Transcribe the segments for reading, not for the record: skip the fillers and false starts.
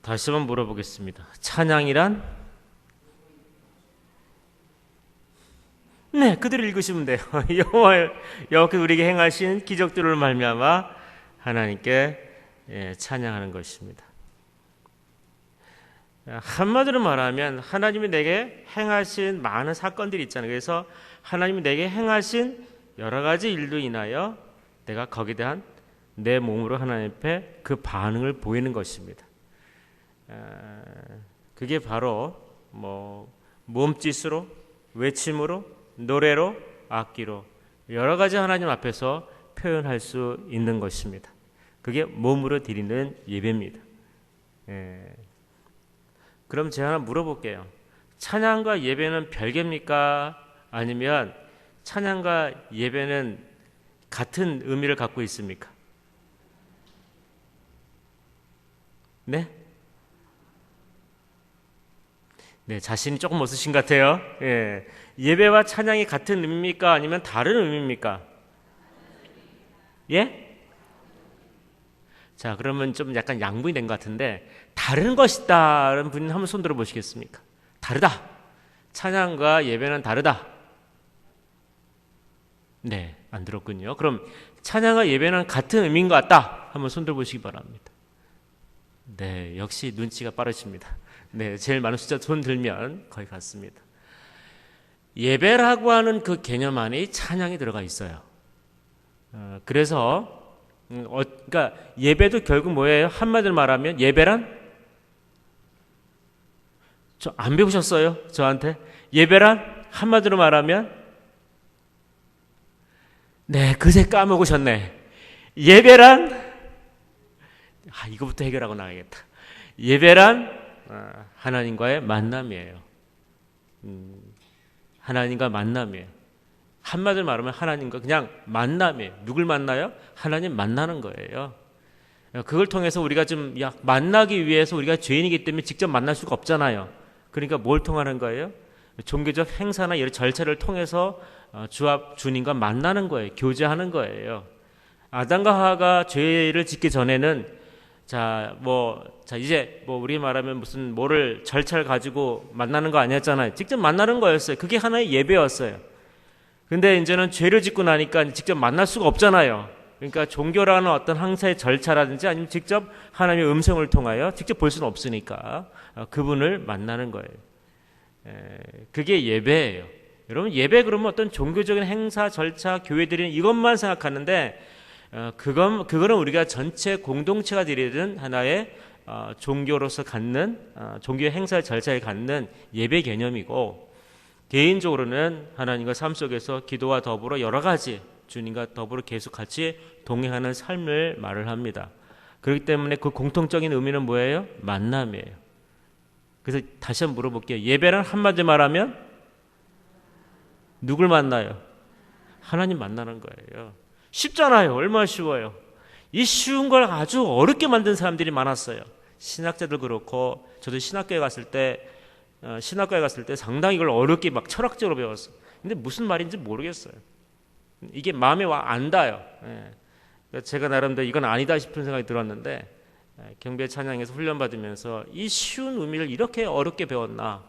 다시 한번 물어보겠습니다. 찬양이란? 네, 그대로 읽으시면 돼요. 여호와께서 우리에게 행하신 기적들을 말미암아 하나님께 찬양하는 것입니다. 한마디로 말하면 하나님이 내게 행하신 많은 사건들이 있잖아요. 그래서 하나님이 내게 행하신 여러 가지 일로 인하여 내가 거기에 대한 내 몸으로 하나님 앞에 그 반응을 보이는 것입니다. 그게 바로 몸짓으로, 외침으로, 노래로, 악기로 여러 가지 하나님 앞에서 표현할 수 있는 것입니다. 그게 몸으로 드리는 예배입니다. 그럼 제가 하나 물어볼게요. 찬양과 예배는 별개입니까? 아니면 찬양과 예배는 같은 의미를 갖고 있습니까? 네? 네, 자신이 조금 없으신 것 같아요. 예배와 찬양이 같은 의미입니까? 아니면 다른 의미입니까? 예? 자, 그러면 좀 약간 양분이 된 것 같은데, 다른 것이다라는 분이 한번 손 들어 보시겠습니까? 다르다. 찬양과 예배는 다르다. 네, 안 들었군요. 그럼 찬양과 예배는 같은 의미인 것 같다. 한번 손 들어 보시기 바랍니다. 네, 역시 눈치가 빠르십니다. 네, 제일 많은 숫자 손 들면 거의 같습니다. 예배라고 하는 그 개념 안에 찬양이 들어가 있어요. 그래서 그러니까 예배도 결국 뭐예요? 한마디로 말하면 예배란? 저 안 배우셨어요? 저한테? 예배란? 한마디로 말하면? 네, 그새 까먹으셨네. 예배란? 이거부터 해결하고 나가야겠다. 예배란 하나님과의 만남이에요. 하나님과 만남이에요. 한마디로 말하면 하나님과 그냥 만남이에요. 누굴 만나요? 하나님 만나는 거예요. 그걸 통해서 우리가 좀 만나기 위해서 우리가 죄인이기 때문에 직접 만날 수가 없잖아요. 그러니까 뭘 통하는 거예요? 종교적 행사나 여러 절차를 통해서 주님과 만나는 거예요. 교제하는 거예요. 아담과 하와가 죄를 짓기 전에는 이제 우리 말하면 무슨 뭐를 절차를 가지고 만나는 거 아니었잖아요. 직접 만나는 거였어요. 그게 하나의 예배였어요. 근데 이제는 죄를 짓고 나니까 직접 만날 수가 없잖아요. 그러니까 종교라는 어떤 항사의 절차라든지 아니면 직접 하나님의 음성을 통하여 직접 볼 수는 없으니까 그분을 만나는 거예요. 그게 예배예요. 여러분, 예배 그러면 어떤 종교적인 행사, 절차, 교회 드리는 이것만 생각하는데 그거는 우리가 전체 공동체가 드리는 하나의 종교로서 갖는 종교의 행사 절차에 갖는 예배 개념이고, 개인적으로는 하나님과 삶 속에서 기도와 더불어 여러 가지 주님과 더불어 계속 같이 동행하는 삶을 말을 합니다. 그렇기 때문에 그 공통적인 의미는 뭐예요? 만남이에요. 그래서 다시 한번 물어볼게요. 예배란 한마디 말하면 누굴 만나요? 하나님 만나는 거예요. 쉽잖아요. 얼마나 쉬워요. 이 쉬운 걸 아주 어렵게 만든 사람들이 많았어요. 신학자들 그렇고, 저도 신학교에 갔을 때 상당히 이걸 어렵게 막 철학적으로 배웠어요. 근데 무슨 말인지 모르겠어요. 이게 마음에 안 닿아요. 제가 나름대로 이건 아니다 싶은 생각이 들었는데, 경배 찬양에서 훈련받으면서 이 쉬운 의미를 이렇게 어렵게 배웠나.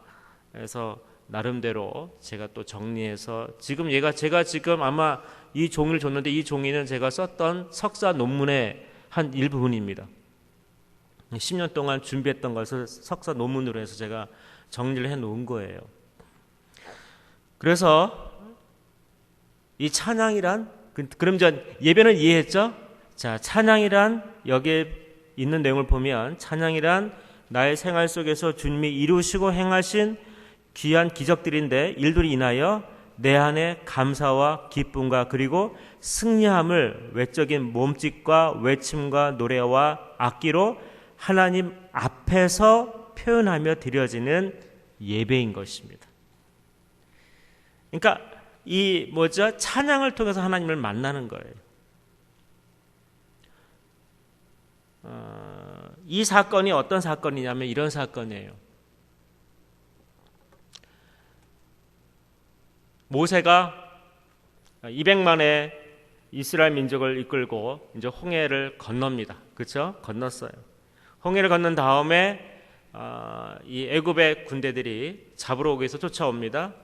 그래서 나름대로 제가 또 정리해서 제가 지금 아마 이 종이를 줬는데 이 종이는 제가 썼던 석사 논문의 한 일부분입니다. 10년 동안 준비했던 것을 석사 논문으로 해서 제가 정리를 해놓은 거예요. 그래서 이 찬양이란, 그럼 예배는 이해했죠? 자, 찬양이란 여기에 있는 내용을 보면 찬양이란 나의 생활 속에서 주님이 이루시고 행하신 귀한 기적들인데 일들이 인하여 내 안에 감사와 기쁨과 그리고 승리함을 외적인 몸짓과 외침과 노래와 악기로 하나님 앞에서 표현하며 드려지는 예배인 것입니다. 그러니까 찬양을 통해서 하나님을 만나는 거예요. 이 사건이 어떤 사건이냐면 이런 사건이에요. 모세가 200만의 이스라엘 민족을 이끌고 이제 홍해를 건넙니다. 그렇죠? 건넜어요. 홍해를 건넌 다음에 이 애굽의 군대들이 잡으러 오기 위해서 쫓아옵니다.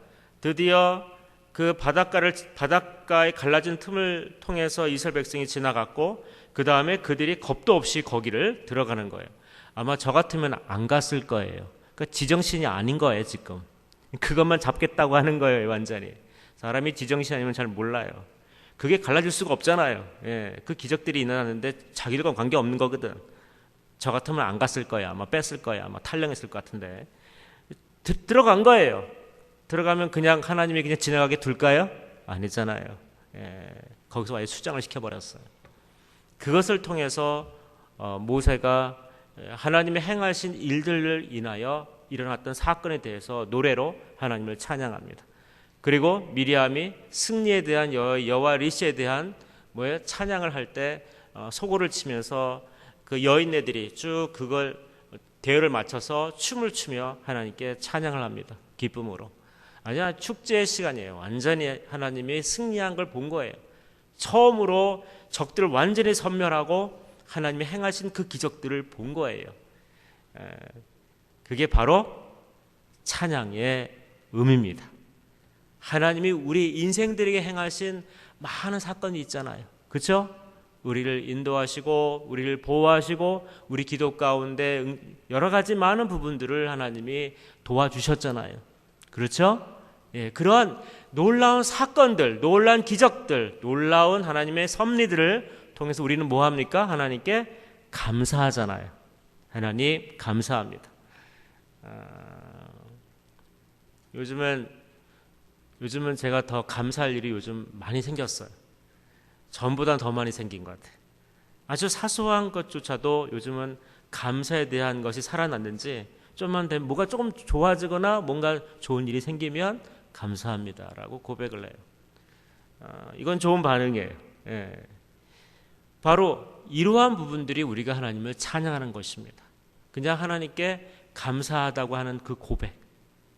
드디어 그 바닷가에 갈라진 틈을 통해서 이스라엘 백성이 지나갔고 그 다음에 그들이 겁도 없이 거기를 들어가는 거예요. 아마 저 같으면 안 갔을 거예요. 그러니까 지정신이 아닌 거예요 지금. 그것만 잡겠다고 하는 거예요 완전히. 사람이 지정신 아니면 잘 몰라요. 그게 갈라질 수가 없잖아요. 예, 그 기적들이 일어나는데 자기들과 관계없는 거거든. 저 같으면 안 갔을 거야. 아마 뺐을 거야. 아마 탈령했을 것 같은데 들어간 거예요. 들어가면 그냥 하나님이 그냥 지나가게 둘까요? 아니잖아요. 예, 거기서 아예 수장을 시켜버렸어요. 그것을 통해서 모세가 하나님의 행하신 일들을 인하여 일어났던 사건에 대해서 노래로 하나님을 찬양합니다. 그리고 미리암이 승리에 대한 여호와 리시에 대한 찬양을 할 때 소고를 치면서 그 여인네들이 쭉 그걸 대열을 맞춰서 춤을 추며 하나님께 찬양을 합니다. 기쁨으로. 아니야, 축제의 시간이에요. 완전히 하나님이 승리한 걸 본 거예요. 처음으로 적들을 완전히 섬멸하고 하나님이 행하신 그 기적들을 본 거예요. 그게 바로 찬양의 의미입니다. 하나님이 우리 인생들에게 행하신 많은 사건이 있잖아요. 그렇죠? 우리를 인도하시고 우리를 보호하시고 우리 기도 가운데 여러 가지 많은 부분들을 하나님이 도와주셨잖아요. 그렇죠? 예, 그러한 놀라운 사건들, 놀라운 기적들, 놀라운 하나님의 섭리들을 통해서 우리는 뭐 합니까? 하나님께 감사하잖아요. 하나님 감사합니다. 요즘은 제가 더 감사할 일이 요즘 많이 생겼어요. 전보다 더 많이 생긴 것 같아요. 아주 사소한 것조차도 요즘은 감사에 대한 것이 살아났는지 좀만 되면 뭐가 조금 좋아지거나 뭔가 좋은 일이 생기면 감사합니다라고 고백을 해요. 이건 좋은 반응이에요. 예. 바로 이러한 부분들이 우리가 하나님을 찬양하는 것입니다. 그냥 하나님께 감사하다고 하는 그 고백,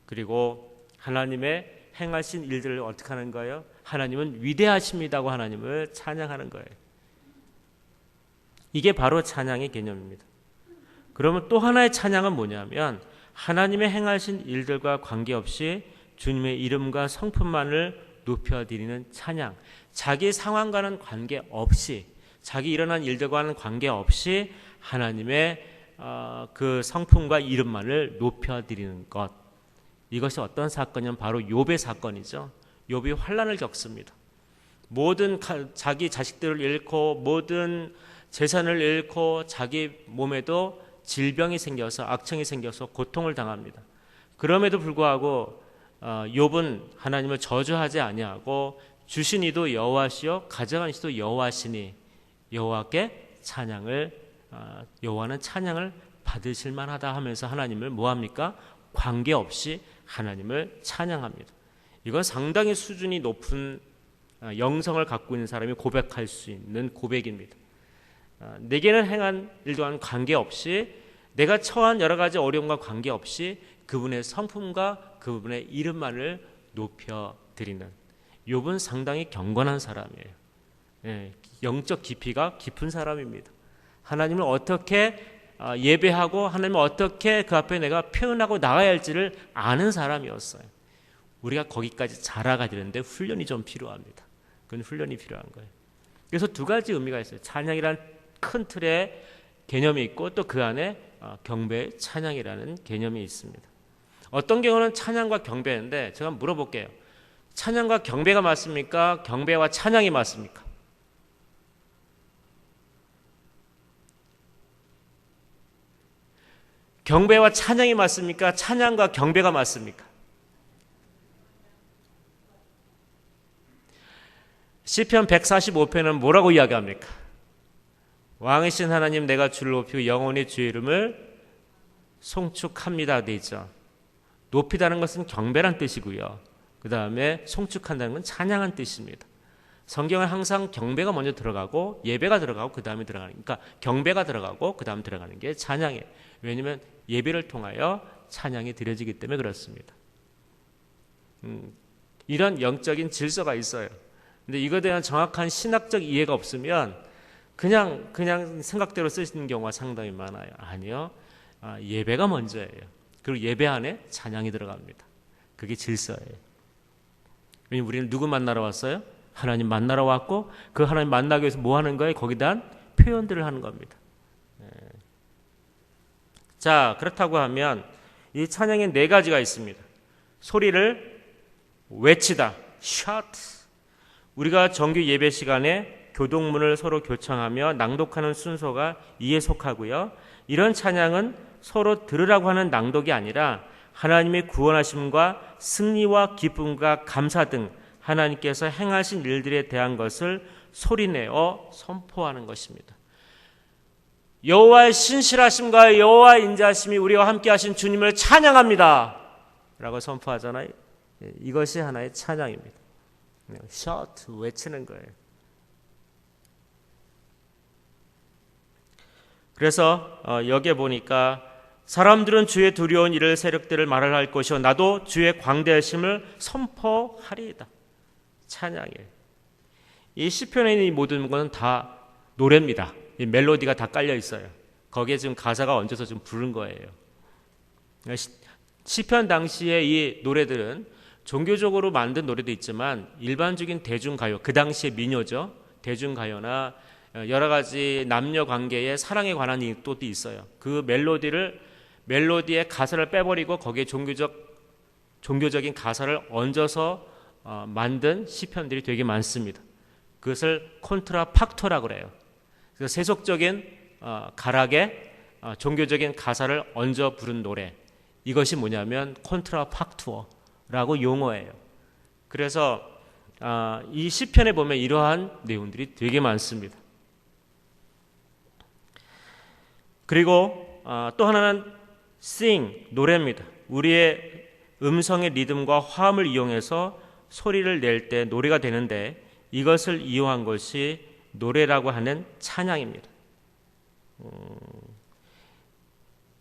그리고 하나님의 행하신 일들을 어떻게 하는 거예요? 하나님은 위대하십니다고 하나님을 찬양하는 거예요. 이게 바로 찬양의 개념입니다. 그러면 또 하나의 찬양은 뭐냐면 하나님의 행하신 일들과 관계없이 주님의 이름과 성품만을 높여드리는 찬양. 자기 상황과는 관계없이, 자기 일어난 일들과는 관계없이 하나님의 그 성품과 이름만을 높여드리는 것. 이것이 어떤 사건이냐면 바로 욥의 사건이죠. 욥이 환난을 겪습니다. 모든 자기 자식들을 잃고 모든 재산을 잃고 자기 몸에도 질병이 생겨서 악청이 생겨서 고통을 당합니다. 그럼에도 불구하고 욥은 하나님을 저주하지 아니하고 주신 이도 여호와시요 가져간 이도 여호와시니 여호와께 찬양을 여호와는 찬양을 받으실 만하다 하면서 하나님을 뭐합니까? 관계없이 하나님을 찬양합니다. 이건 상당히 수준이 높은 영성을 갖고 있는 사람이 고백할 수 있는 고백입니다. 내게는 행한 일과는 관계없이 내가 처한 여러 가지 어려움과 관계없이 그분의 성품과 그분의 이름만을 높여드리는 욥은 상당히 경건한 사람이에요. 예, 영적 깊이가 깊은 사람입니다. 하나님을 어떻게 예배하고 하나님을 어떻게 그 앞에 내가 표현하고 나가야 할지를 아는 사람이었어요. 우리가 거기까지 자라가 되는데 훈련이 좀 필요합니다. 그건 훈련이 필요한 거예요. 그래서 두 가지 의미가 있어요. 찬양이라는 큰 틀의 개념이 있고 또 그 안에 경배, 찬양이라는 개념이 있습니다. 어떤 경우는 찬양과 경배인데 제가 물어볼게요. 찬양과 경배가 맞습니까? 경배와 찬양이 맞습니까? 경배와 찬양이 맞습니까? 찬양과 경배가 맞습니까? 시편 145편은 뭐라고 이야기합니까? 왕이신 하나님 내가 주를 높이고 영원히 주의 이름을 송축합니다 돼 있죠. 높이다는 것은 경배란 뜻이고요. 그 다음에 송축한다는 건 찬양한 뜻입니다. 성경은 항상 경배가 먼저 들어가고 예배가 들어가고 그 다음에 들어가는, 그러니까 경배가 들어가고 그 다음 들어가는 게 찬양이에요. 왜냐하면 예배를 통하여 찬양이 드려지기 때문에 그렇습니다. 이런 영적인 질서가 있어요. 근데 이거에 대한 정확한 신학적 이해가 없으면 그냥 생각대로 쓰시는 경우가 상당히 많아요. 아니요. 예배가 먼저예요. 그리고 예배 안에 찬양이 들어갑니다. 그게 질서예요. 왜냐면 우리는 누구 만나러 왔어요? 하나님 만나러 왔고 그 하나님 만나기 위해서 뭐 하는 거예요? 거기에 대한 표현들을 하는 겁니다. 자, 그렇다고 하면 이 찬양에 4가지가 있습니다. 소리를 외치다, shout. 우리가 정규 예배 시간에 교동문을 서로 교청하며 낭독하는 순서가 이에 속하고요. 이런 찬양은 서로 들으라고 하는 낭독이 아니라 하나님의 구원하심과 승리와 기쁨과 감사 등 하나님께서 행하신 일들에 대한 것을 소리내어 선포하는 것입니다. 여호와의 신실하심과 여호와의 인자하심이 우리와 함께 하신 주님을 찬양합니다 라고 선포하잖아요. 이것이 하나의 찬양입니다. shout, 외치는 거예요. 그래서 여기에 보니까 사람들은 주의 두려운 일을 세력들을 말을 할 것이요 나도 주의 광대하심을 선포하리이다. 찬양이에요. 이 시편에 있는 이 모든 것은 다 노래입니다. 이 멜로디가 다 깔려 있어요. 거기에 지금 가사가 얹어서 좀 부른 거예요. 시편 당시에 이 노래들은 종교적으로 만든 노래도 있지만 일반적인 대중가요, 그 당시의 민요죠. 대중가요나 여러 가지 남녀 관계의 사랑에 관한 것도 있어요. 그 멜로디의 가사를 빼버리고 거기에 종교적인 가사를 얹어서 만든 시편들이 되게 많습니다. 그것을 콘트라팍토라고 그래요. 그래서 세속적인 가락에 종교적인 가사를 얹어 부른 노래. 이것이 뭐냐면 콘트라팍투어라고 용어예요. 그래서 이 시편에 보면 이러한 내용들이 되게 많습니다. 그리고 또 하나는 sing, 노래입니다. 우리의 음성의 리듬과 화음을 이용해서 소리를 낼 때 노래가 되는데 이것을 이용한 것이 노래라고 하는 찬양입니다.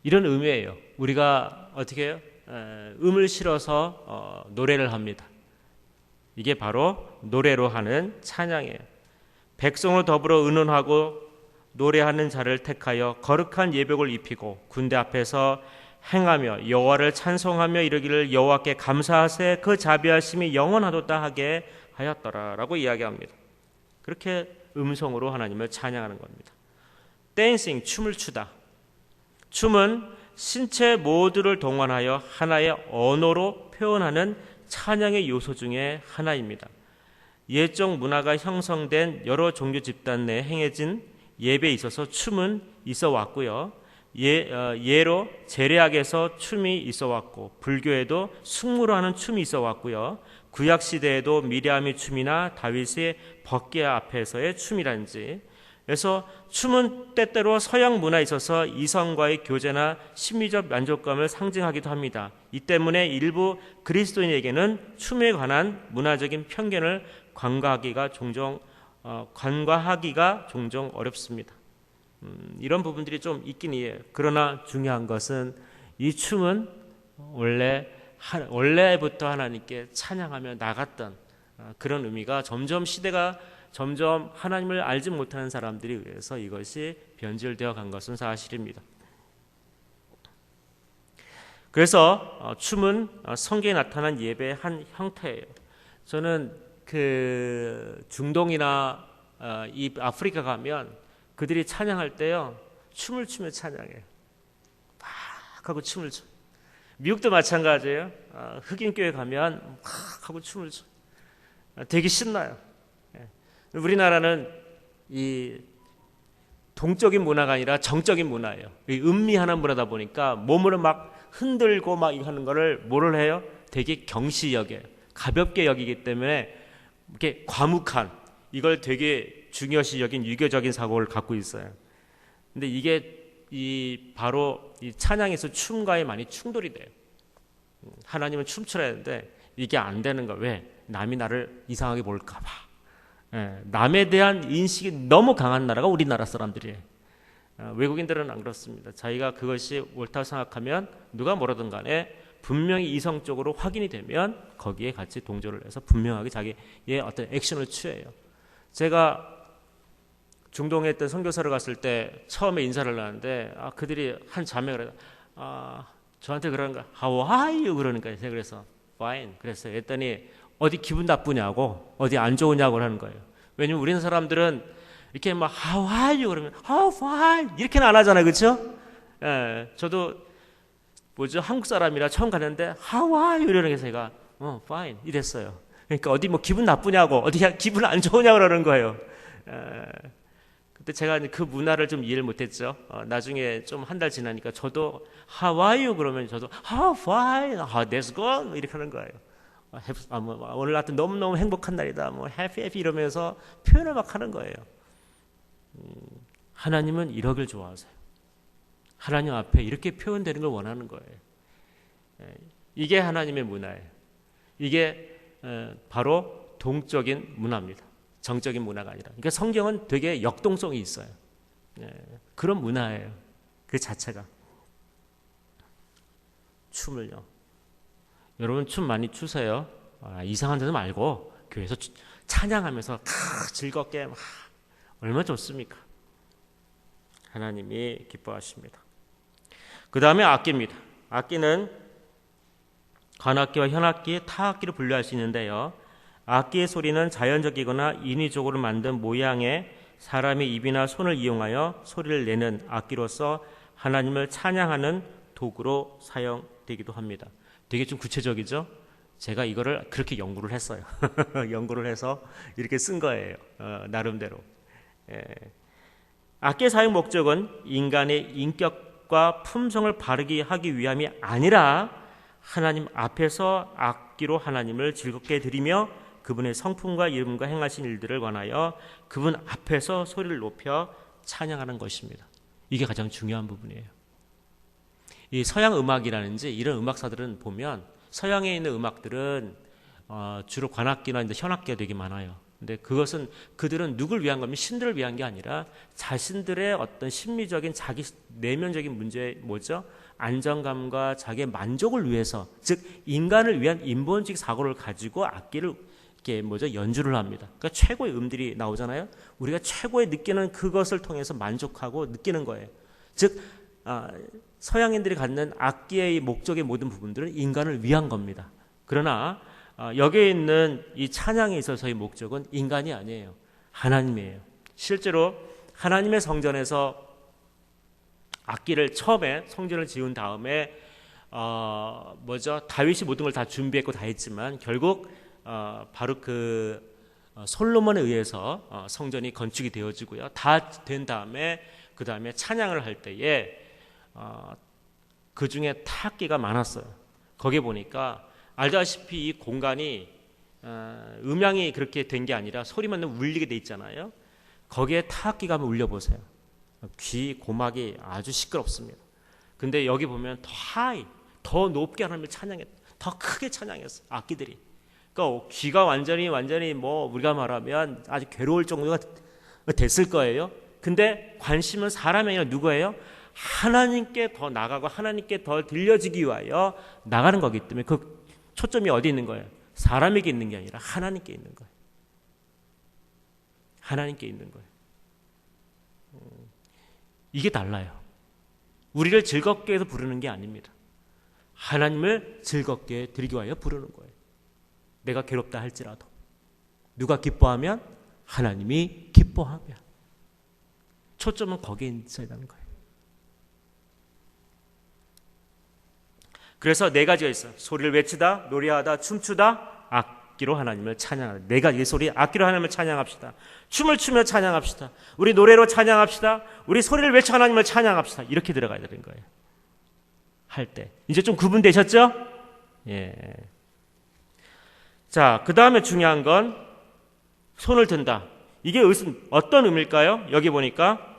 이런 의미예요. 우리가 어떻게 해요? 음을 실어서 노래를 합니다. 이게 바로 노래로 하는 찬양이에요. 백성으로 더불어 의논하고 노래하는 자를 택하여 거룩한 예복을 입히고 군대 앞에서 행하며 여호와를 찬송하며 이르기를 여호와께 감사하세 그 자비하심이 영원하도다 하게 하였더라라고 이야기합니다. 그렇게 음성으로 하나님을 찬양하는 겁니다. 댄싱, 춤을 추다. 춤은 신체 모두를 동원하여 하나의 언어로 표현하는 찬양의 요소 중에 하나입니다. 예적 문화가 형성된 여러 종교 집단 내에 행해진 예배에 있어서 춤은 있어 왔고요. 예로 제례악에서 춤이 있어 왔고 불교에도 승무로 하는 춤이 있어 왔고요. 구약 시대에도 미리암의 춤이나 다윗의 법궤 앞에서의 춤이란지. 그래서 춤은 때때로 서양 문화에 있어서 이성과의 교제나 심리적 만족감을 상징하기도 합니다. 이 때문에 일부 그리스도인에게는 춤에 관한 문화적인 편견을 간과하기가 종종 어렵습니다. 이런 부분들이 좀 있긴 해요. 그러나 중요한 것은 이 춤은 원래부터 하나님께 찬양하며 나갔던 그런 의미가 시대가 점점 하나님을 알지 못하는 사람들에 의해서 이것이 변질되어 간 것은 사실입니다. 그래서 춤은 성경에 나타난 예배의 한 형태예요. 저는 그 중동이나 이 아프리카 가면 그들이 찬양할 때요 춤을 추며 찬양해요. 막 하고 춤을 춰. 미국도 마찬가지예요. 흑인 교회 가면 막 하고 춤을 춰. 되게 신나요. 우리나라는 이 동적인 문화가 아니라 정적인 문화예요. 음미하는 문화다 보니까 몸으로 막 흔들고 막 하는 거를 뭐를 해요? 되게 경시 여겨요. 가볍게 여기기 때문에 이렇게 과묵한 이걸 되게 중요시 여긴 유교적인 사고를 갖고 있어요. 근데 이게 바로 이 찬양에서 춤과의 많이 충돌이 돼요. 하나님은 춤추라 했는데 이게 안 되는 거야. 왜? 남이 나를 이상하게 볼까 봐. 남에 대한 인식이 너무 강한 나라가 우리나라 사람들이에요. 외국인들은 안 그렇습니다. 자기가 그것이 옳다고 생각하면 누가 뭐라든 간에 분명히 이성적으로 확인이 되면 거기에 같이 동조를 해서 분명하게 자기의 어떤 액션을 취해요. 제가 중동에 있던 선교사를 갔을 때 처음에 인사를 하는데 그들이 한 자매가 그래요. 저한테 그러는 거야. How are you? 그러는 거예요. 제가 그래서 fine. 그랬어요. 했더니 어디 기분 나쁘냐고, 어디 안 좋으냐고 하는 거예요. 왜냐면 우리는 사람들은 이렇게 막 How are you? 그러면 How fine. 이렇게는 안 하잖아요. 그렇죠? 예, 저도 한국 사람이라 처음 갔는데 How are you? 이러는 게 제가 fine 이랬어요. 그러니까 어디 뭐 기분 나쁘냐고, 어디 기분 안 좋으냐고 그러는 거예요. 그때 제가 그 문화를 좀 이해를 못했죠. 나중에 좀 한 달 지나니까 저도 How are you? 그러면 저도 How fine, that's good 이렇게 하는 거예요. 오늘 하여튼 너무너무 행복한 날이다. happy 이러면서 표현을 막 하는 거예요. 하나님은 이러길 좋아하세요. 하나님 앞에 이렇게 표현되는 걸 원하는 거예요. 이게 하나님의 문화예요. 이게 바로 동적인 문화입니다. 정적인 문화가 아니라. 그러니까 성경은 되게 역동성이 있어요. 그런 문화예요. 그 자체가. 춤을요. 여러분 춤 많이 추세요. 이상한 데도 말고 교회에서 찬양하면서 즐겁게 얼마나 좋습니까? 하나님이 기뻐하십니다. 그 다음에 악기입니다. 악기는 관악기와 현악기, 타악기를 분류할 수 있는데요. 악기의 소리는 자연적이거나 인위적으로 만든 모양의 사람의 입이나 손을 이용하여 소리를 내는 악기로서 하나님을 찬양하는 도구로 사용되기도 합니다. 되게 좀 구체적이죠? 제가 이거를 그렇게 연구를 했어요. 연구를 해서 이렇게 쓴 거예요. 나름대로. 악기의 사용 목적은 인간의 인격과 품성을 바르게 하기 위함이 아니라 하나님 앞에서 악기로 하나님을 즐겁게 드리며 그분의 성품과 이름과 행하신 일들을 관하여 그분 앞에서 소리를 높여 찬양하는 것입니다. 이게 가장 중요한 부분이에요. 이 서양 음악이라든지 이런 음악사들은 보면 서양에 있는 음악들은 주로 관악기나 현악기가 되게 많아요. 근데 그것은 그들은 누굴 위한 거면 신들을 위한 게 아니라 자신들의 어떤 심리적인 자기 내면적인 문제 뭐죠? 안정감과 자기의 만족을 위해서, 즉 인간을 위한 인본주의 사고를 가지고 악기를 이렇게 연주를 합니다. 그러니까 최고의 음들이 나오잖아요. 우리가 최고의 느끼는 그것을 통해서 만족하고 느끼는 거예요. 즉 서양인들이 갖는 악기의 목적의 모든 부분들은 인간을 위한 겁니다. 그러나 여기에 있는 이 찬양에 있어서의 목적은 인간이 아니에요. 하나님이에요. 실제로 하나님의 성전에서 악기를 처음에 성전을 지은 다음에 다윗이 모든 걸 다 준비했고 다 했지만 결국 바로 그 솔로몬에 의해서 성전이 건축이 되어지고요. 다 된 다음에 그 다음에 찬양을 할 때에 그 중에 타악기가 많았어요. 거기에 보니까 알다시피 이 공간이 음향이 그렇게 된 게 아니라 소리만 울리게 돼 있잖아요. 거기에 타악기가 한번 울려보세요. 귀 고막이 아주 시끄럽습니다. 근데 여기 보면 더 하이, 더 높게 하나님을 찬양했, 더 크게 찬양했어요. 악기들이. 그러니까 귀가 완전히 우리가 말하면 아주 괴로울 정도가 됐을 거예요. 근데 관심은 사람이 아니라 누구예요? 하나님께 더 나가고 하나님께 더 들려지기 위하여 나가는 거기 때문에 그 초점이 어디 있는 거예요? 사람에게 있는 게 아니라 하나님께 있는 거예요. 하나님께 있는 거예요. 이게 달라요. 우리를 즐겁게 해서 부르는 게 아닙니다. 하나님을 즐겁게 드리기 위하여 부르는 거예요. 내가 괴롭다 할지라도 누가 기뻐하면 하나님이 기뻐하면 초점은 거기에 있어야 하는 거예요. 그래서 네 가지가 있어요. 소리를 외치다, 노래하다, 춤추다, 악기로 하나님을 찬양하다. 네 가지 소리, 악기로 하나님을 찬양합시다. 춤을 추며 찬양합시다. 우리 노래로 찬양합시다. 우리 소리를 외쳐 하나님을 찬양합시다. 이렇게 들어가야 되는 거예요. 할 때. 이제 좀 구분되셨죠? 예. 자, 그 다음에 중요한 건 손을 든다. 이게 어떤 의미일까요? 여기 보니까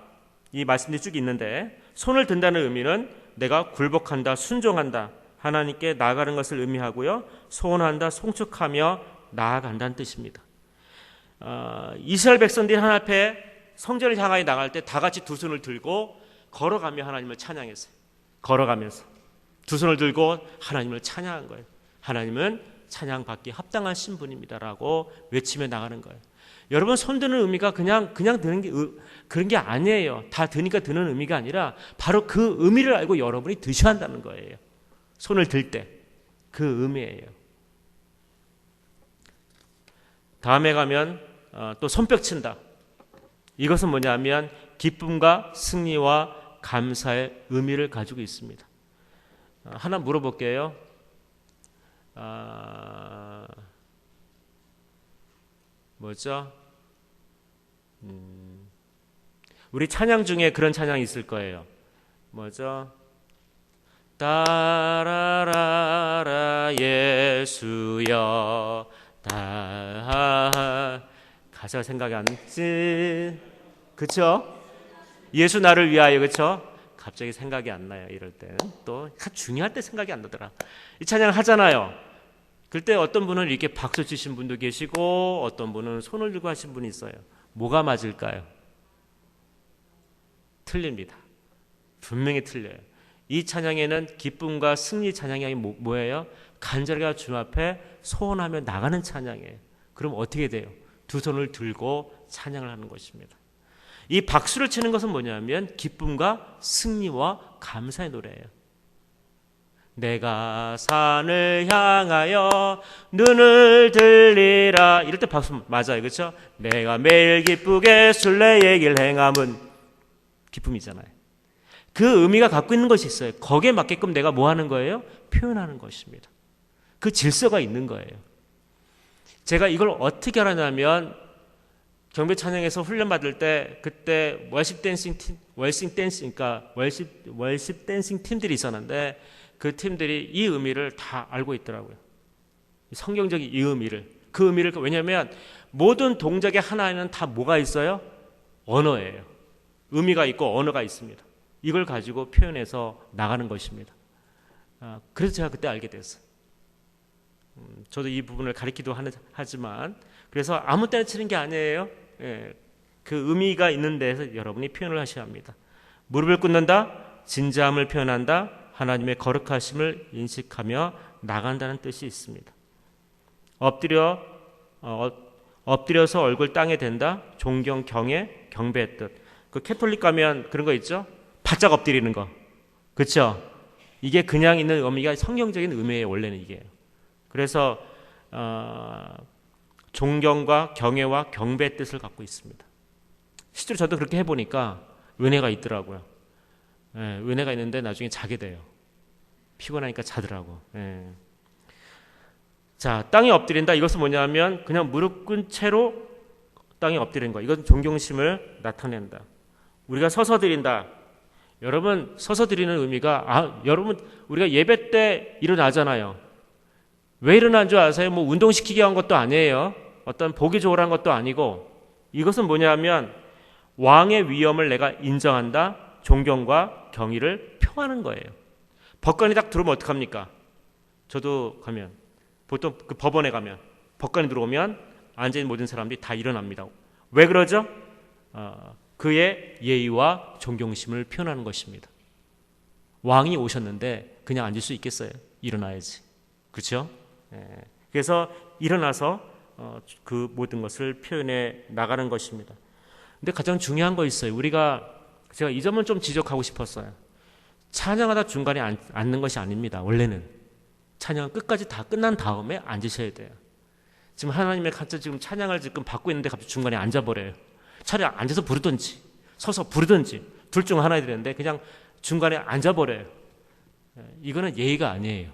이 말씀들이 쭉 있는데 손을 든다는 의미는 내가 굴복한다, 순종한다, 하나님께 나아가는 것을 의미하고요. 소원한다, 송축하며 나아간다는 뜻입니다. 이스라엘 백성들이 하나님 앞에 성전을 향하여 나갈 때 다 같이 두 손을 들고 걸어가며 하나님을 찬양했어요. 걸어가면서 두 손을 들고 하나님을 찬양한 거예요. 하나님은 찬양받기 합당한 신분입니다라고 외치며 나가는 거예요. 여러분 손 드는 의미가 그냥 드는 게 그런 게 아니에요. 다 드니까 드는 의미가 아니라 바로 그 의미를 알고 여러분이 드셔야 한다는 거예요. 손을 들 때 그 의미예요. 다음에 가면 또 손뼉 친다. 이것은 뭐냐면 기쁨과 승리와 감사의 의미를 가지고 있습니다. 하나 물어볼게요. 뭐죠? 우리 찬양 중에 그런 찬양이 있을 거예요. 뭐죠? 따라라라 예수여 가사가 생각이 안 나지. 그쵸? 예수 나를 위하여. 그쵸? 갑자기 생각이 안 나요. 이럴 때는 또 중요할 때 생각이 안 나더라. 이 찬양을 하잖아요. 그때 어떤 분은 이렇게 박수 치신 분도 계시고 어떤 분은 손을 들고 하신 분이 있어요. 뭐가 맞을까요? 틀립니다. 분명히 틀려요. 이 찬양에는 기쁨과 승리 찬양이 뭐예요? 간절하게 주님 앞에 소원하며 나가는 찬양이에요. 그럼 어떻게 돼요? 두 손을 들고 찬양을 하는 것입니다. 이 박수를 치는 것은 뭐냐면 기쁨과 승리와 감사의 노래예요. 내가 산을 향하여 눈을 들리라. 이럴 때 박수 맞아요. 그렇죠? 내가 매일 기쁘게 순례의 길 행함은 기쁨이잖아요. 그 의미가 갖고 있는 것이 있어요. 거기에 맞게끔 내가 뭐 하는 거예요? 표현하는 것입니다. 그 질서가 있는 거예요. 제가 이걸 어떻게 알았냐면 경배 찬양에서 훈련 받을 때 그때 월십 댄싱 팀들이 있었는데 그 팀들이 이 의미를 다 알고 있더라고요. 성경적인 이 의미를. 그 의미를 왜냐하면 모든 동작의 하나에는 다 뭐가 있어요? 언어예요. 의미가 있고 언어가 있습니다. 이걸 가지고 표현해서 나가는 것입니다. 그래서 제가 그때 알게 됐어요. 저도 이 부분을 가리키도 하지만 그래서 아무 때나 치는 게 아니에요. 예, 그 의미가 있는 데서 여러분이 표현을 하셔야 합니다. 무릎을 꿇는다, 진지함을 표현한다, 하나님의 거룩하심을 인식하며 나간다는 뜻이 있습니다. 엎드려서 얼굴 땅에 댄다, 존경, 경애, 경배의 뜻. 그 캐톨릭 가면 그런 거 있죠? 바짝 엎드리는 거. 그렇죠? 이게 그냥 있는 의미가 성경적인 의미예요. 원래는 이게. 그래서 존경과 경애와 경배의 뜻을 갖고 있습니다. 실제로 저도 그렇게 해보니까 은혜가 있더라고요. 예, 은혜가 있는데 나중에 자게 돼요. 피곤하니까 자더라고. 예. 자, 땅에 엎드린다. 이것은 뭐냐면 그냥 무릎 꿇은 채로 땅에 엎드리는 거. 이것은 존경심을 나타낸다. 우리가 서서 드린다. 여러분 서서 드리는 의미가 여러분 우리가 예배 때 일어나잖아요. 왜 일어난 줄 아세요? 뭐 운동시키게 한 것도 아니에요. 어떤 보기 좋으란 것도 아니고 이것은 뭐냐면 왕의 위엄을 내가 인정한다. 존경과 경의를 표하는 거예요. 법관이 딱 들어오면 어떡합니까? 저도 가면 보통 그 법원에 가면 법관이 들어오면 앉아있는 모든 사람들이 다 일어납니다. 왜 그러죠? 그의 예의와 존경심을 표현하는 것입니다. 왕이 오셨는데 그냥 앉을 수 있겠어요? 일어나야지. 그렇죠? 그래서 일어나서 그 모든 것을 표현해 나가는 것입니다. 근데 가장 중요한 거 있어요. 제가 이 점은 좀 지적하고 싶었어요. 찬양하다 중간에 앉는 것이 아닙니다. 원래는 찬양 끝까지 다 끝난 다음에 앉으셔야 돼요. 지금 하나님의 지금 찬양을 지금 받고 있는데 갑자기 중간에 앉아버려요. 차라리 앉아서 부르든지 서서 부르든지 둘 중 하나 해야 되는데 그냥 중간에 앉아버려요. 이거는 예의가 아니에요.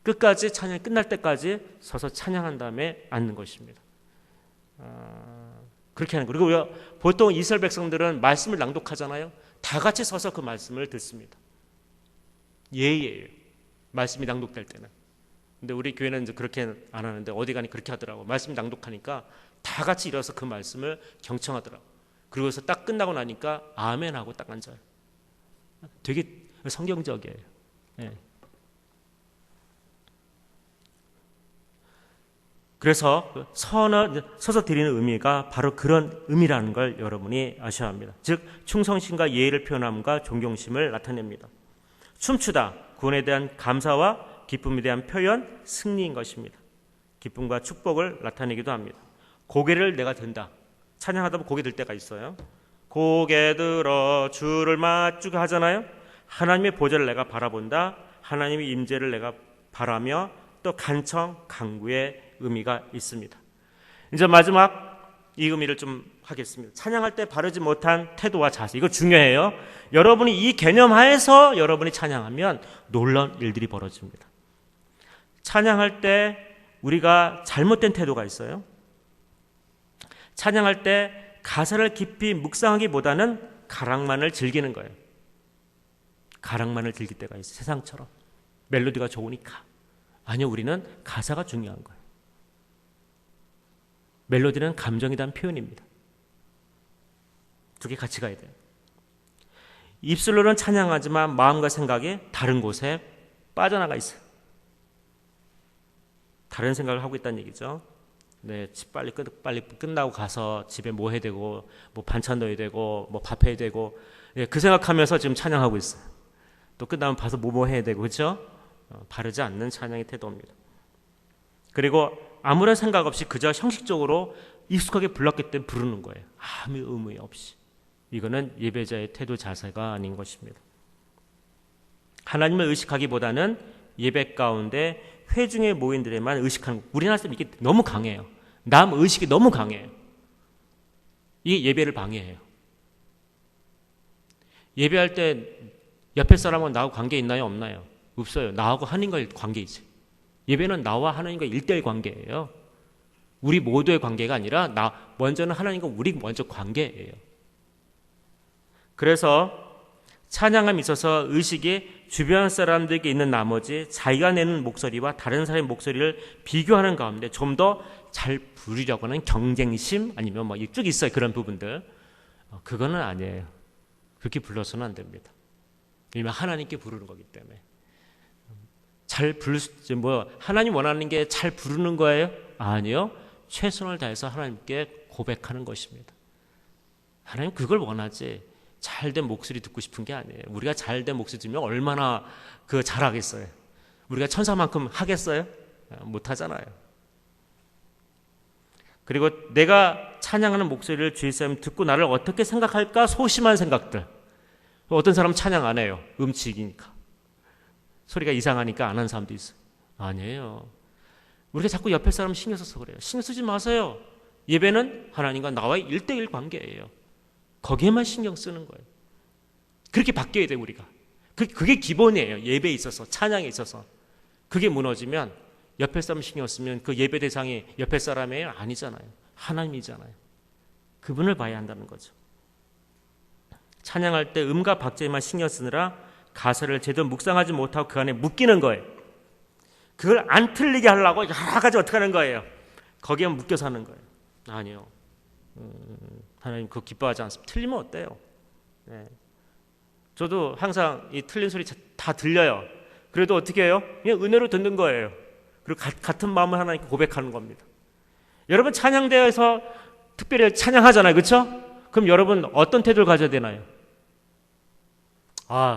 끝까지 찬양이 끝날 때까지 서서 찬양한 다음에 앉는 것입니다. 그렇게 하는 거예요. 그리고 보통 이스라엘 백성들은 말씀을 낭독하잖아요. 다 같이 서서 그 말씀을 듣습니다. 예의예요. 말씀이 낭독될 때는. 근데 우리 교회는 이제 그렇게 안 하는데 어디 가니 그렇게 하더라고. 말씀이 낭독하니까 다 같이 일어서 그 말씀을 경청하더라고. 그리고서 딱 끝나고 나니까 아멘 하고 딱 앉아요. 되게 성경적이에요. 네. 그래서 서서 드리는 의미가 바로 그런 의미라는 걸 여러분이 아셔야 합니다. 즉 충성심과 예의를 표현함과 존경심을 나타냅니다. 춤추다, 구원에 대한 감사와 기쁨에 대한 표현, 승리인 것입니다. 기쁨과 축복을 나타내기도 합니다. 고개를 내가 든다. 찬양하다 보면 고개 들 때가 있어요. 고개 들어 주를 맞추게 하잖아요. 하나님의 보좌를 내가 바라본다. 하나님의 임재를 내가 바라며 또 간청, 간구의 의미가 있습니다. 이제 마지막 이 의미를 좀 하겠습니다. 찬양할 때 바르지 못한 태도와 자세, 이거 중요해요. 여러분이 이 개념 하에서 여러분이 찬양하면 놀라운 일들이 벌어집니다. 찬양할 때 우리가 잘못된 태도가 있어요. 찬양할 때 가사를 깊이 묵상하기보다는 가락만을 즐기는 거예요. 가락만을 즐길 때가 있어요. 세상처럼 멜로디가 좋으니까. 아니요, 우리는 가사가 중요한 거예요. 멜로디는 감정에 대한 표현입니다. 두 개 같이 가야 돼요. 입술로는 찬양하지만 마음과 생각이 다른 곳에 빠져나가 있어요. 다른 생각을 하고 있다는 얘기죠. 네, 집 빨리 끝나고 가서 집에 뭐 해야 되고, 뭐 반찬 넣어야 되고, 뭐 밥 해야 되고, 예, 그 생각하면서 지금 찬양하고 있어요. 또 끝나면 봐서 뭐 해야 되고, 그렇죠? 바르지 않는 찬양의 태도입니다. 그리고 아무런 생각 없이 그저 형식적으로 익숙하게 불렀기 때문에 부르는 거예요. 아무 의미 없이. 이거는 예배자의 태도 자세가 아닌 것입니다. 하나님을 의식하기보다는 예배 가운데 회중의 모임들에만 의식하는 거. 우리나라 사람 이게 너무 강해요. 남 의식이 너무 강해요. 이게 예배를 방해해요. 예배할 때 옆에 사람은 나하고 관계 있나요? 없나요? 없어요. 나하고 하나님과 관계이지. 예배는 나와 하나님과 1대1 관계예요. 우리 모두의 관계가 아니라 먼저는 하나님과 우리 먼저 관계예요. 그래서 찬양함에 있어서 의식이 주변 사람들에게 있는 나머지 자기가 내는 목소리와 다른 사람의 목소리를 비교하는 가운데 좀 더 잘 부르려고 하는 경쟁심 아니면 뭐 쭉 있어요. 그런 부분들. 그거는 아니에요. 그렇게 불러서는 안 됩니다. 왜냐하면 하나님께 부르는 거기 때문에. 잘 부를 하나님 원하는 게 잘 부르는 거예요? 아니요. 최선을 다해서 하나님께 고백하는 것입니다. 하나님 그걸 원하지. 잘된 목소리 듣고 싶은 게 아니에요. 우리가 잘된 목소리 들으면 얼마나 잘하겠어요. 우리가 천사만큼 하겠어요? 못 하잖아요. 그리고 내가 찬양하는 목소리를 주위 사람이 듣고 나를 어떻게 생각할까? 소심한 생각들. 어떤 사람은 찬양 안 해요. 음치기니까. 소리가 이상하니까 안 하는 사람도 있어요. 아니에요. 우리가 자꾸 옆에 사람 신경 써서 그래요. 신경 쓰지 마세요. 예배는 하나님과 나와의 1대1 관계예요. 거기에만 신경 쓰는 거예요. 그렇게 바뀌어야 돼요, 우리가. 그게 기본이에요. 예배에 있어서, 찬양에 있어서. 그게 무너지면 옆에 사람 신경 쓰면 그 예배 대상이 옆에 사람이에요? 아니잖아요. 하나님이잖아요. 그분을 봐야 한다는 거죠. 찬양할 때 음과 박자에만 신경 쓰느라 가사를 제대로 묵상하지 못하고 그 안에 묶이는 거예요. 그걸 안 틀리게 하려고 여러 가지 어떻게 하는 거예요. 거기에 묶여 사는 거예요. 아니요. 하나님 그거 기뻐하지 않습니다. 틀리면 어때요? 네. 저도 항상 이 틀린 소리 다 들려요. 그래도 어떻게 해요? 그냥 은혜로 듣는 거예요. 그리고 같은 마음을 하나님께 고백하는 겁니다. 여러분 찬양대회에서 특별히 찬양하잖아요. 그렇죠? 그럼 여러분 어떤 태도를 가져야 되나요?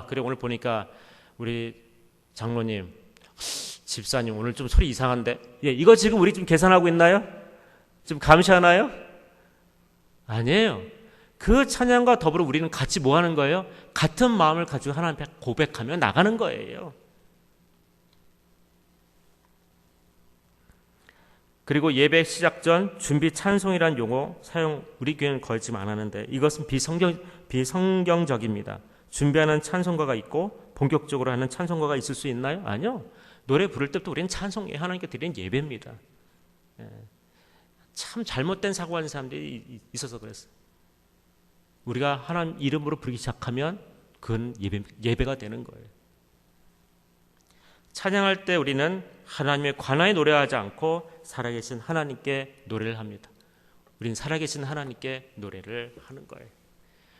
그래 오늘 보니까 우리 장로님, 집사님 오늘 좀 소리 이상한데 이거 지금 우리 좀 계산하고 있나요? 좀 감시하나요? 아니에요. 그 찬양과 더불어 우리는 같이 뭐 하는 거예요? 같은 마음을 가지고 하나님 앞에 고백하며 나가는 거예요. 그리고 예배 시작 전 준비 찬송이라는 용어 사용 우리 교회는 거의 지금 안 하는데 이것은 비성경적입니다. 준비하는 찬송가가 있고 본격적으로 하는 찬송가가 있을 수 있나요? 아니요. 노래 부를 때부터 우리는 찬송이에요. 하나님께 드리는 예배입니다. 참 잘못된 사고하는 사람들이 있어서 그랬어요. 우리가 하나님 이름으로 부르기 시작하면 그건 예배가 되는 거예요. 찬양할 때 우리는 하나님의 관하에 노래하지 않고 살아계신 하나님께 노래를 합니다. 우리는 살아계신 하나님께 노래를 하는 거예요.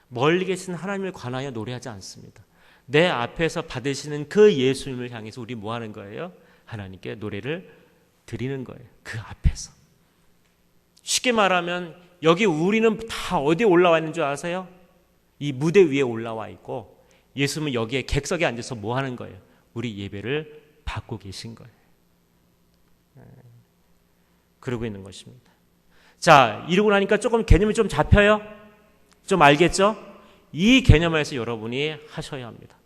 멀리 계신 하나님을 관하여 노래하지 않습니다. 내 앞에서 받으시는 그 예수님을 향해서 우리 뭐 하는 거예요? 하나님께 노래를 드리는 거예요. 그 앞에서. 쉽게 말하면 여기 우리는 다 어디에 올라와 있는 줄 아세요? 이 무대 위에 올라와 있고 예수님은 여기에 객석에 앉아서 뭐 하는 거예요? 우리 예배를 받고 계신 거예요. 그러고 있는 것입니다. 자, 이러고 나니까 조금 개념이 좀 잡혀요? 좀 알겠죠? 이 개념에서 여러분이 하셔야 합니다.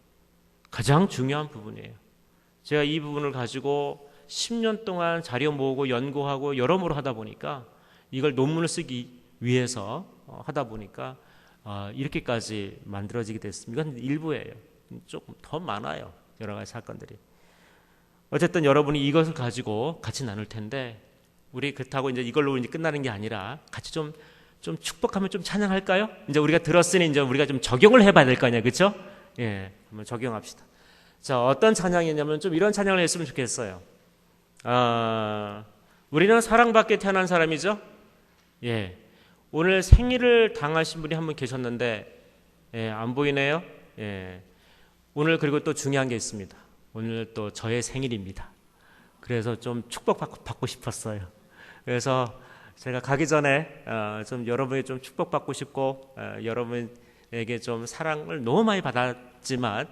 가장 중요한 부분이에요. 제가 이 부분을 가지고 10년 동안 자료 모으고 연구하고 여러모로 하다 보니까 이걸 논문을 쓰기 위해서 하다 보니까 이렇게까지 만들어지게 됐습니다. 이건 일부예요. 조금 더 많아요. 여러 가지 사건들이. 어쨌든 여러분이 이것을 가지고 같이 나눌 텐데 우리 그렇다고 이제 이걸로 이제 끝나는 게 아니라 같이 좀 축복하면 좀 찬양할까요? 이제 우리가 들었으니 이제 우리가 좀 적용을 해봐야 될 거 아니야, 그렇죠? 예, 한번 적용합시다. 자, 어떤 찬양이냐면 좀 이런 찬양을 했으면 좋겠어요. 우리는 사랑받게 태어난 사람이죠. 예, 오늘 생일을 당하신 분이 한 분 계셨는데 예, 안 보이네요. 예, 오늘 그리고 또 중요한 게 있습니다. 오늘 또 저의 생일입니다. 그래서 좀 축복받고 싶었어요. 그래서 제가 가기 전에 좀 여러분이 좀 축복받고 싶고 여러분에게 좀 사랑을 너무 많이 받았지만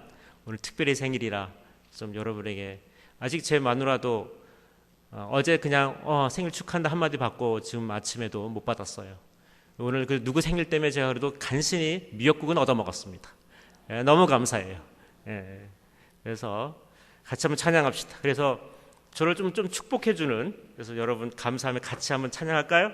오늘 특별히 생일이라 좀 여러분에게 아직 제 마누라도 어제 그냥 생일 축하한다 한마디 받고 지금 아침에도 못 받았어요. 오늘 그 누구 생일 때문에 제가 그래도 간신히 미역국은 얻어먹었습니다. 예, 너무 감사해요. 예, 그래서 같이 한번 찬양합시다. 그래서 저를 좀 축복해주는, 그래서 여러분 감사하며 같이 한번 찬양할까요?